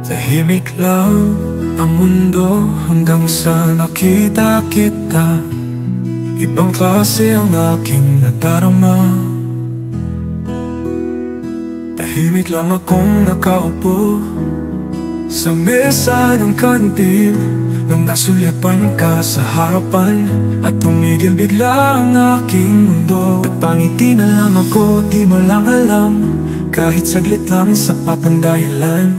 Tahimik lang ang mundo hanggang sa nakita kita. Ibang klase ang aking nadarama. Tahimik lang akong nakaupo sa mesa ng kantin nang nasulyapan ka sa harapan at tumigil bigla ang aking mundo. At pangiti na lang ako, di mo lang alam, kahit saglit lang sapat ang dahilan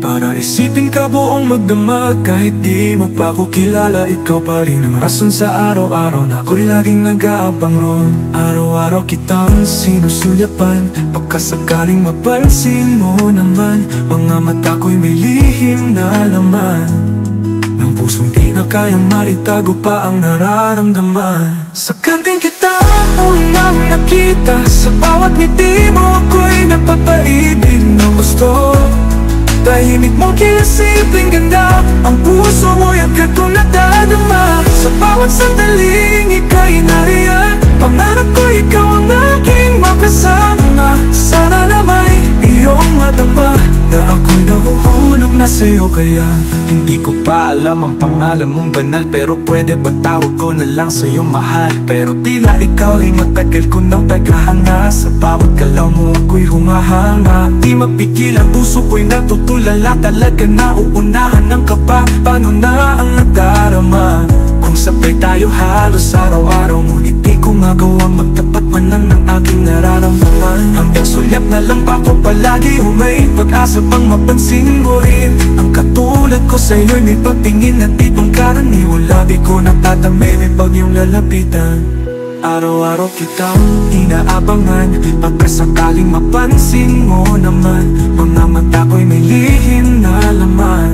para isipin ka buong magdamag. Kahit di mo pa ko kilala, ikaw pa rin ang rason sa araw-araw na ako'y laging nag-aabang ron. Araw-araw kitang sinusulyapan, pagkasakaling mapansin mo naman, mga mata ko'y may lihim na laman ng pusong di na kayang maitago pa ang nararamdaman. Sa kanting kita unang nakita, sa bawat ngiti mo ako'y napapaibig ng gusto. Tahimik mong kinasimpleng ganda, ang puso mo'y agad kong nadadama. Sa bawat sandaling ika'y nariyan, pangarap ko ikaw ang aking makasama. Sana na may iyong madama na ako'y nahuhulog na sa'yo. Kaya hindi ko pa alam ang pangalan mong banal, pero pwede ba tawag ko na lang sa'yo mahal? Pero tila ikaw ay matagal ko nang tagahanga, sa bawat galaw mo ako'y humahanga. Di mapigil ang puso ko'y natutulala, talaga nauunahan ng kaba. Paano na ang nadarama kung sabay tayo halos araw-araw? Ngunit di ko magawang magtapat man lang ng aking nararamdaman. Hanggang sulyap na lang pa ko palagi, o may pag-asa bang mapansin mo rin ang katulad ko sa'yo'y may pagtingin at ibang karaniwala. Di ko natatamay may pag iyong lalapitan. Araw-araw kitang inaabangan, pagkasakaling mapansin mo naman, mga mata ko'y may lihim na laman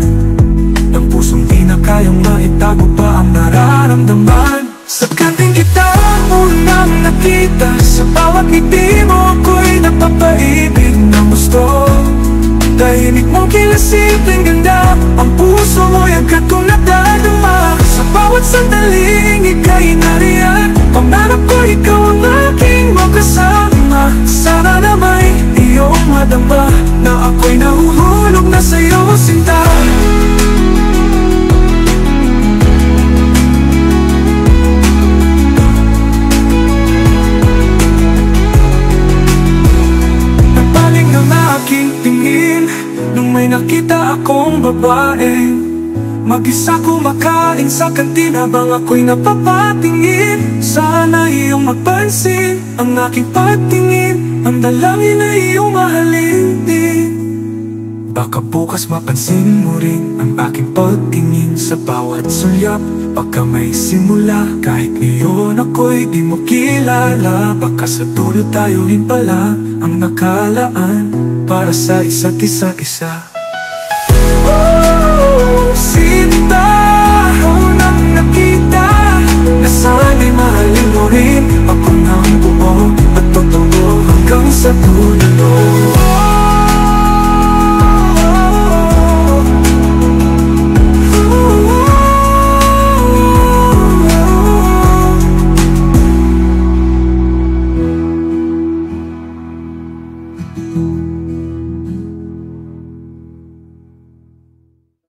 ng pusong di na kayang maitago pa ang nararamdaman. Sa kanting kita unang nakita, sa bawat ngiti mo ako'y napapaibig ng gusto. Tahimik mong kinasimpleng ganda, ang puso mo'y agad kong nadadama. Sa bawat sandaling ika'y nariyan, pangarap ko ikaw ang aking makasama. Sana na may iyong madama na ako'y nahuhulog na sa'yo, sinta. Napaling ang aking tingin nung may nakita akong babaeng mag-isa kumakain sa kantina, bang ako'y napapatingin. Sana iyong mapansin ang aking patingin, ang dalangin na iyong mahalin din. Baka bukas mapansin mo rin ang aking pagtingin sa bawat sulyap. Pagka may simula, kahit ngayon ako'y di mo kilala, baka sa dulo tayo rin pala ang nakalaan para sa isa't isa.